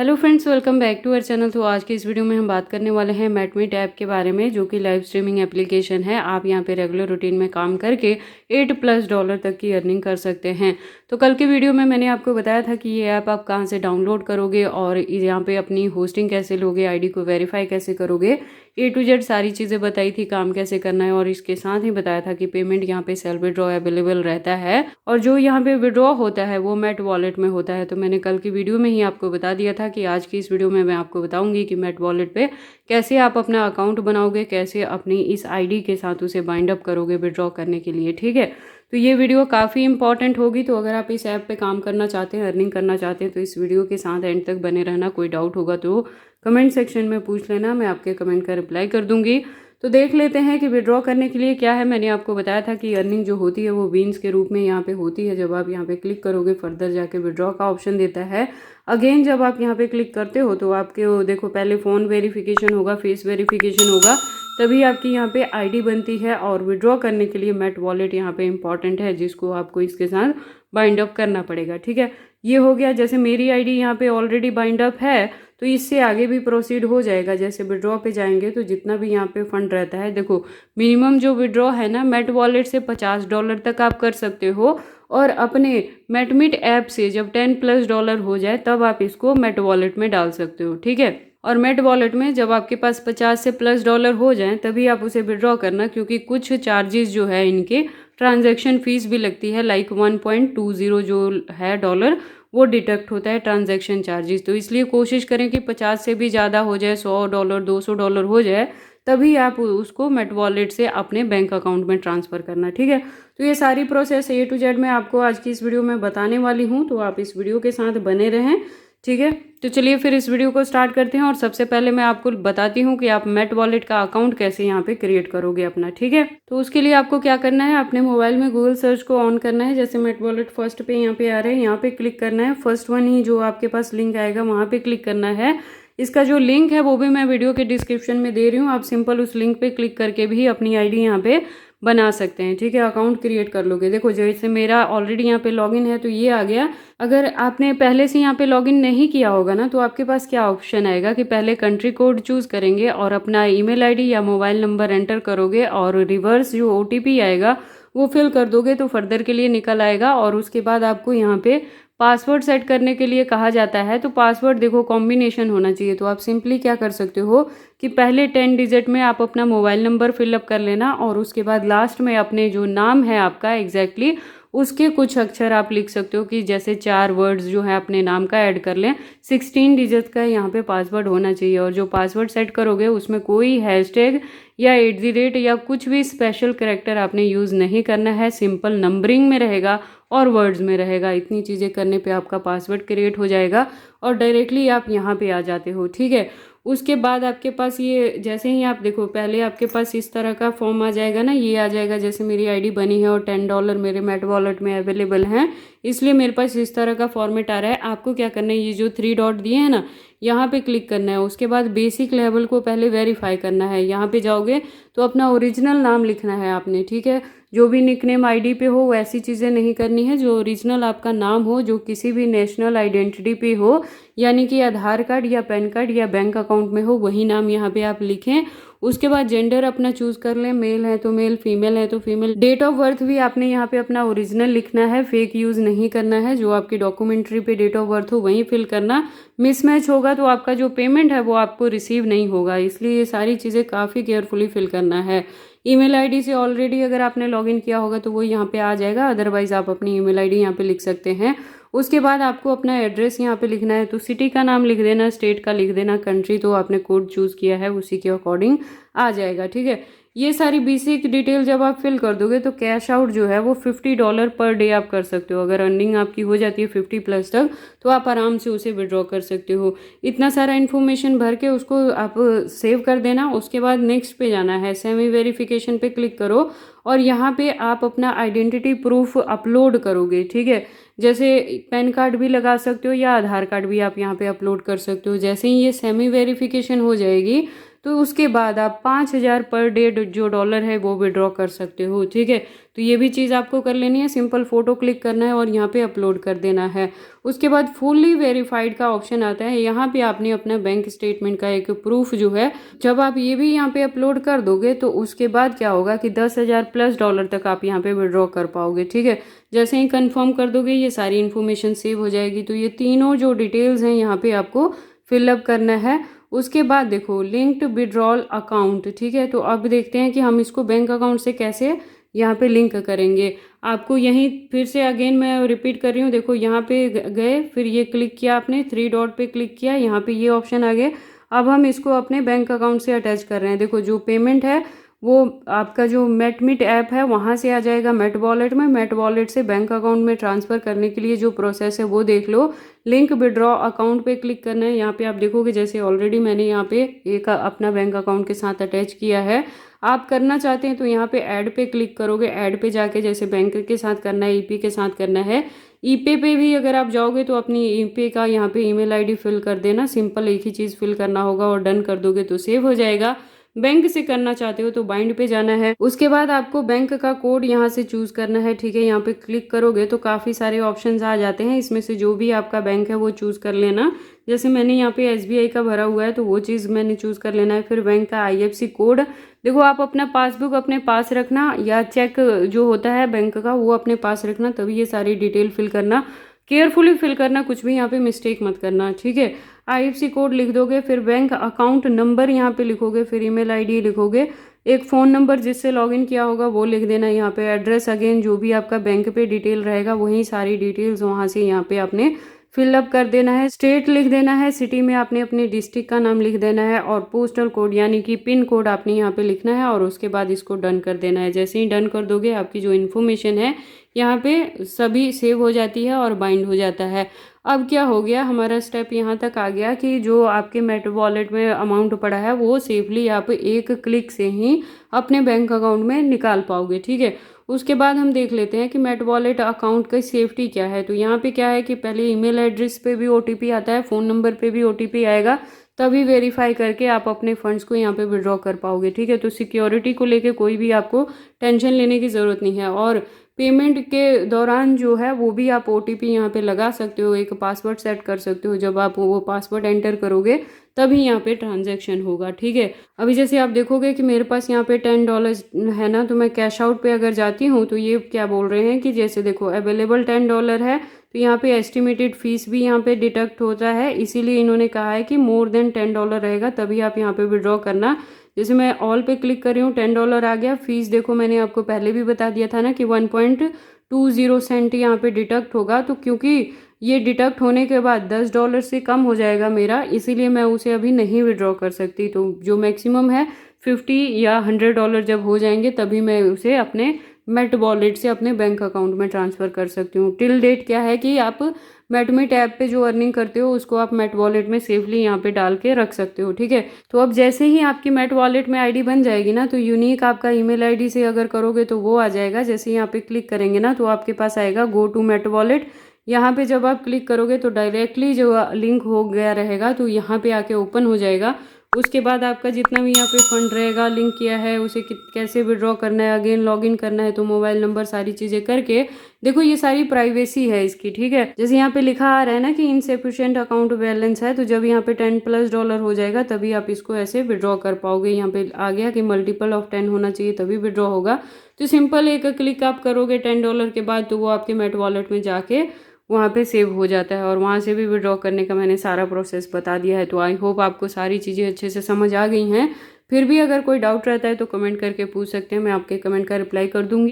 Hello friends, welcome back to our channel. तो आज की इस वीडियो में हम बात करने वाले हैं मेटमेट ऐप के बारे में, जो कि लाइव स्ट्रीमिंग एप्लीकेशन है। आप यहां पे रेगुलर रूटीन में काम करके $8+ तक की अर्निंग कर सकते हैं। तो कल के वीडियो में मैंने आपको बताया था कि ये ऐप आप कहां से डाउनलोड करोगे और यहाँ पे अपनी होस्टिंग कैसे लोगे, आईडी को वेरीफाई कैसे करोगे, A to Z सारी चीज़ें बताई थी, काम कैसे करना है। और इसके साथ ही बताया था कि पेमेंट यहाँ पे सेल्फ विड्रॉ अवेलेबल रहता है और जो यहाँ पे विड्रॉ होता है वो मेट वॉलेट में होता है। तो मैंने कल की वीडियो में ही आपको बता दिया था कि आज की इस वीडियो में मैं आपको बताऊंगी कि मेट वॉलेट पे कैसे आप अपना अकाउंट बनाओगे, कैसे अपनी इस आईडी के साथ उसे बाइंड अप करोगे विड्रॉ करने के लिए। ठीक है, तो ये वीडियो काफ़ी इंपॉर्टेंट होगी। तो अगर आप इस ऐप पे काम करना चाहते हैं, अर्निंग करना चाहते हैं, तो इस वीडियो के साथ एंड तक बने रहना। कोई डाउट होगा तो कमेंट सेक्शन में पूछ लेना, मैं आपके कमेंट का रिप्लाई कर दूंगी। तो देख लेते हैं कि विड्रॉ करने के लिए क्या है। मैंने आपको बताया था कि अर्निंग जो होती है वो बीन्स के रूप में यहाँ पे होती है। जब आप यहाँ पे क्लिक करोगे, फर्दर जाके विड्रॉ का ऑप्शन देता है। अगेन जब आप यहाँ पे क्लिक करते हो तो आपके देखो पहले फ़ोन वेरिफिकेशन होगा, फेस वेरिफिकेशन होगा, तभी आपकी यहाँ पे आईडी बनती है। और विड्रॉ करने के लिए मेट वॉलेट यहाँ पे इंपॉर्टेंट है, जिसको आपको इसके साथ बाइंड अप करना पड़ेगा। ठीक है, ये हो गया। जैसे मेरी आईडी यहाँ पे ऑलरेडी बाइंड अप है, तो इससे आगे भी प्रोसीड हो जाएगा। जैसे विड्रॉ पे जाएंगे तो जितना भी यहाँ पे फंड रहता है, देखो मिनिमम जो विड्रॉ है ना मेट वॉलेट से $50 तक आप कर सकते हो। और अपने मेटमिट ऐप से जब $10+ हो जाए तब आप इसको मेट वॉलेट में डाल सकते हो। ठीक है, और मेट वॉलेट में जब आपके पास $50+ हो जाए तभी आप उसे विड्रॉ करना, क्योंकि कुछ चार्जेस जो है इनके ट्रांजैक्शन फीस भी लगती है, लाइक 1.20 जो है डॉलर, वो डिडक्ट होता है ट्रांजैक्शन चार्जेस। तो इसलिए कोशिश करें कि 50 से भी ज़्यादा हो जाए, $100 $200 हो जाए, तभी आप उसको मेट वॉलेट से अपने बैंक अकाउंट में ट्रांसफ़र करना। ठीक है, तो ये सारी प्रोसेस A to Z मैं आपको आज की इस वीडियो में बताने वाली हूँ, तो आप इस वीडियो के साथ बने रहें। ठीक है, तो चलिए फिर इस वीडियो को स्टार्ट करते हैं। और सबसे पहले मैं आपको बताती हूँ कि आप मेट वॉलेट का अकाउंट कैसे यहाँ पे क्रिएट करोगे अपना। ठीक है, तो उसके लिए आपको क्या करना है, अपने मोबाइल में गूगल सर्च को ऑन करना है। जैसे मेट वॉलेट फर्स्ट पे यहाँ पे आ रहा है, यहाँ पे क्लिक करना है। फर्स्ट वन ही जो आपके पास लिंक आएगा वहाँ पे क्लिक करना है। इसका जो लिंक है वो भी मैं वीडियो के डिस्क्रिप्शन में दे रही हूँ, आप सिंपल उस लिंक पे क्लिक करके भी अपनी आईडी यहाँ पे बना सकते हैं। ठीक है, अकाउंट क्रिएट कर लोगे। देखो जैसे मेरा ऑलरेडी यहाँ पे लॉगिन है तो ये आ गया। अगर आपने पहले से यहाँ पे लॉगिन नहीं किया होगा ना, तो आपके पास क्या ऑप्शन आएगा कि पहले कंट्री कोड चूज़ करेंगे और अपना ईमेल आईडी या मोबाइल नंबर एंटर करोगे और रिवर्स जो OTP आएगा वो फिल कर दोगे तो फर्दर के लिए निकल आएगा। और उसके बाद आपको यहाँ पे पासवर्ड सेट करने के लिए कहा जाता है। तो पासवर्ड देखो कॉम्बिनेशन होना चाहिए। तो आप सिंपली क्या कर सकते हो कि पहले 10 डिजिट में आप अपना मोबाइल नंबर फिलअप कर लेना और उसके बाद लास्ट में अपने जो नाम है आपका एग्जैक्टली उसके कुछ अक्षर आप लिख सकते हो, कि जैसे 4 वर्ड्स जो है अपने नाम का ऐड कर लें। 16 डिजिट का यहाँ पे पासवर्ड होना चाहिए। और जो पासवर्ड सेट करोगे उसमें कोई हैशटैग या @ या कुछ भी स्पेशल कैरेक्टर आपने यूज़ नहीं करना है। सिंपल नंबरिंग में रहेगा और वर्ड्स में रहेगा। इतनी चीज़ें करने पे आपका पासवर्ड क्रिएट हो जाएगा और डायरेक्टली आप यहाँ पे आ जाते हो। ठीक है, उसके बाद आपके पास ये जैसे ही आप देखो पहले आपके पास इस तरह का फॉर्म आ जाएगा ना, ये आ जाएगा। जैसे मेरी आईडी बनी है और $10 मेरे मेट वॉलेट में अवेलेबल हैं, इसलिए मेरे पास इस तरह का फॉर्मेट आ रहा है। आपको क्या करना है, ये जो 3 डॉट दिए हैं ना, यहाँ पे क्लिक करना है। उसके बाद बेसिक लेवल को पहले वेरीफाई करना है। यहाँ पे जाओगे तो अपना ओरिजिनल नाम लिखना है आपने। ठीक है, जो भी निकनेम आईडी पे हो वैसी चीज़ें नहीं करनी है, जो ओरिजिनल आपका नाम हो, जो किसी भी नेशनल आइडेंटिटी पे हो, यानी कि आधार कार्ड या पैन कार्ड या बैंक अकाउंट में हो, वही नाम यहाँ पे आप लिखें। उसके बाद जेंडर अपना चूज कर लें, मेल है तो मेल, फीमेल है तो फीमेल। डेट ऑफ बर्थ भी आपने यहाँ पे अपना ओरिजिनल लिखना है, फेक यूज़ नहीं करना है। जो आपकी डॉक्यूमेंट्री पे डेट ऑफ बर्थ हो वहीं फिल करना। मिसमैच होगा तो आपका जो पेमेंट है वो आपको रिसीव नहीं होगा, इसलिए ये सारी चीज़ें काफ़ी केयरफुली फिल करना है। ईमेल आईडी से ऑलरेडी अगर आपने लॉगिन किया होगा तो वो यहाँ पे आ जाएगा, अदरवाइज आप अपनी ईमेल आईडी यहाँ पे लिख सकते हैं। उसके बाद आपको अपना एड्रेस यहाँ पे लिखना है। तो सिटी का नाम लिख देना, स्टेट का लिख देना, कंट्री तो आपने कोड चूज़ किया है उसी के अकॉर्डिंग आ जाएगा। ठीक है, ये सारी बेसिक डिटेल जब आप फिल कर दोगे तो कैश आउट जो है वो $50 पर डे आप कर सकते हो। अगर अर्निंग आपकी हो जाती है 50+ तक तो आप आराम से उसे विड्रॉ कर सकते हो। इतना सारा इन्फॉर्मेशन भर के उसको आप सेव कर देना। उसके बाद नेक्स्ट पे जाना है, सेमी वेरिफिकेशन पे क्लिक करो और यहाँ पे आप अपना आइडेंटिटी प्रूफ अपलोड करोगे। ठीक है, जैसे पैन कार्ड भी लगा सकते हो या आधार कार्ड भी आप यहाँ पे अपलोड कर सकते हो। जैसे ही ये सेमी वेरिफिकेशन हो जाएगी तो उसके बाद आप 5,000 पर डे जो डॉलर है वो विड्रॉ कर सकते हो। ठीक है, तो ये भी चीज़ आपको कर लेनी है। सिंपल फ़ोटो क्लिक करना है और यहाँ पे अपलोड कर देना है। उसके बाद फुल्ली वेरीफाइड का ऑप्शन आता है, यहाँ पे आपने अपना बैंक स्टेटमेंट का एक प्रूफ जो है, जब आप ये भी यहाँ पे अपलोड कर दोगे तो उसके बाद क्या होगा कि 10,000 प्लस डॉलर तक आप यहाँ पे विड्रॉ कर पाओगे। ठीक है, जैसे ही कंफर्म कर दोगे ये सारी इन्फॉर्मेशन सेव हो जाएगी। तो ये तीनों जो डिटेल्स हैं यहाँ पे आपको फिलअप करना है। उसके बाद देखो लिंक्ड विड्रॉल अकाउंट। ठीक है, तो अब देखते हैं कि हम इसको बैंक अकाउंट से कैसे यहाँ पे लिंक करेंगे। आपको यहीं फिर से अगेन मैं रिपीट कर रही हूँ, देखो यहाँ पे गए, फिर ये क्लिक किया आपने, 3 डॉट पे क्लिक किया, यहाँ पे ये ऑप्शन आ गए। अब हम इसको अपने बैंक अकाउंट से अटैच कर रहे हैं। देखो जो पेमेंट है वो आपका जो मेटमीट ऐप है वहाँ से आ जाएगा मेट वॉलेट में। मेट वॉलेट से बैंक अकाउंट में ट्रांसफ़र करने के लिए जो प्रोसेस है वो देख लो। लिंक विड्रॉ अकाउंट पे क्लिक करना है। यहाँ पे आप देखोगे जैसे ऑलरेडी मैंने यहाँ पे एक अपना बैंक अकाउंट के साथ अटैच किया है। आप करना चाहते हैं तो यहाँ पे ऐड पे क्लिक करोगे। ऐड पे जाके जैसे बैंक के साथ करना है, ईपे के साथ करना है, ईपे पे भी अगर आप जाओगे तो अपनी ईपे का यहाँ पे ईमेल आईडी फिल कर देना। सिंपल एक ही चीज़ फिल करना होगा और डन कर दोगे तो सेव हो जाएगा। बैंक से करना चाहते हो तो बाइंड पे जाना है। उसके बाद आपको बैंक का कोड यहाँ से चूज करना है। ठीक है, यहाँ पे क्लिक करोगे तो काफ़ी सारे ऑप्शंस आ जाते हैं, इसमें से जो भी आपका बैंक है वो चूज कर लेना। जैसे मैंने यहाँ पे एसबीआई का भरा हुआ है तो वो चीज़ मैंने चूज कर लेना है। फिर बैंक का आईएफएससी कोड, देखो आप अपना पासबुक अपने पास रखना या चेक जो होता है बैंक का वो अपने पास रखना, तभी ये सारी डिटेल फिल करना। केयरफुली फिल करना, कुछ भी यहाँ पे मिस्टेक मत करना। ठीक है, आईएफएससी कोड लिख दोगे, फिर बैंक अकाउंट नंबर यहाँ पे लिखोगे, फिर ईमेल आईडी लिखोगे, एक फ़ोन नंबर जिससे लॉगिन किया होगा वो लिख देना। यहाँ पे एड्रेस अगेन जो भी आपका बैंक पे डिटेल रहेगा वही सारी डिटेल्स वहाँ से यहाँ पे आपने फिलअप कर देना है। स्टेट लिख देना है, सिटी में आपने अपने डिस्ट्रिक्ट का नाम लिख देना है और पोस्टल कोड यानी कि पिन कोड आपने यहाँ पे लिखना है और उसके बाद इसको डन कर देना है। जैसे ही डन कर दोगे आपकी जो इन्फॉर्मेशन है यहाँ पे सभी सेव हो जाती है और बाइंड हो जाता है। अब क्या हो गया, हमारा स्टेप यहाँ तक आ गया कि जो आपके मेट वॉलेट में अमाउंट पड़ा है वो सेफली आप एक क्लिक से ही अपने बैंक अकाउंट में निकाल पाओगे। ठीक है, उसके बाद हम देख लेते हैं कि मेट वॉलेट अकाउंट की सेफ्टी क्या है। तो यहाँ पे क्या है कि पहले ईमेल एड्रेस पे भी ओटीपी आता है, फ़ोन नंबर पे भी ओटीपी आएगा, तभी वेरीफाई करके आप अपने फंड्स को यहाँ पे विड्रॉ कर पाओगे। ठीक है, तो सिक्योरिटी को लेके कोई भी आपको टेंशन लेने की ज़रूरत नहीं है। और पेमेंट के दौरान जो है वो भी आप ओटीपी यहाँ पे लगा सकते हो, एक पासवर्ड सेट कर सकते हो। जब आप वो पासवर्ड एंटर करोगे तभी यहाँ पे ट्रांजैक्शन होगा। ठीक है, अभी जैसे आप देखोगे कि मेरे पास यहाँ पे $10 है ना, तो मैं कैश आउट पे अगर जाती हूँ तो ये क्या बोल रहे हैं कि जैसे देखो अवेलेबल $10 है, तो यहाँ पे एस्टिमेटेड फीस भी यहाँ पे डिडक्ट होता है, इसीलिए इन्होंने कहा है कि मोर देन $10 रहेगा तभी आप यहाँ पे विड्रॉ करना। जैसे मैं ऑल पे क्लिक कर रही हूँ, $10 आ गया। फीस देखो मैंने आपको पहले भी बता दिया था ना कि 1.20 सेंट यहाँ पे डिडक्ट होगा। तो क्योंकि ये डिडक्ट होने के बाद $10 से कम हो जाएगा मेरा, इसीलिए मैं उसे अभी नहीं विड्रॉ कर सकती। तो जो मैक्सिमम है 50 या $100 जब हो जाएंगे तभी मैं उसे अपने मेट वॉलेट से अपने बैंक अकाउंट में ट्रांसफ़र कर सकती हूँ। टिल डेट क्या है कि आप मेटमीट ऐप पे जो अर्निंग करते हो उसको आप मेट वॉलेट में सेफली यहाँ पे डाल के रख सकते हो। ठीक है, तो अब जैसे ही आपकी मेट वॉलेट में आईडी बन जाएगी ना, तो यूनिक आपका ईमेल आईडी से अगर करोगे तो वो आ जाएगा। जैसे यहाँ पे क्लिक करेंगे ना तो आपके पास आएगा गो टू मेट वॉलेट। यहाँ पे जब आप क्लिक करोगे तो डायरेक्टली जो लिंक हो गया रहेगा तो यहाँ पे आके ओपन हो जाएगा। उसके बाद आपका जितना भी यहाँ पे फंड रहेगा लिंक किया है उसे कैसे विड्रॉ करना है, अगेन लॉगिन करना है, तो मोबाइल नंबर सारी चीज़ें करके देखो ये सारी प्राइवेसी है इसकी। ठीक है, जैसे यहाँ पे लिखा आ रहा है ना कि इनसफिशिएंट अकाउंट बैलेंस है, तो जब यहाँ पे $10+ हो जाएगा तभी आप इसको ऐसे विड्रॉ कर पाओगे। यहाँ पे आ गया कि मल्टीपल ऑफ 10 होना चाहिए तभी विड्रॉ होगा। तो सिंपल एक क्लिक आप करोगे $10 के बाद तो वो आपके मेट वॉलेट में जाके वहाँ पे सेव हो जाता है और वहाँ से भी विड्रॉ करने का मैंने सारा प्रोसेस बता दिया है। तो आई होप आपको सारी चीज़ें अच्छे से समझ आ गई हैं। फिर भी अगर कोई डाउट रहता है तो कमेंट करके पूछ सकते हैं, मैं आपके कमेंट का रिप्लाई कर दूंगी।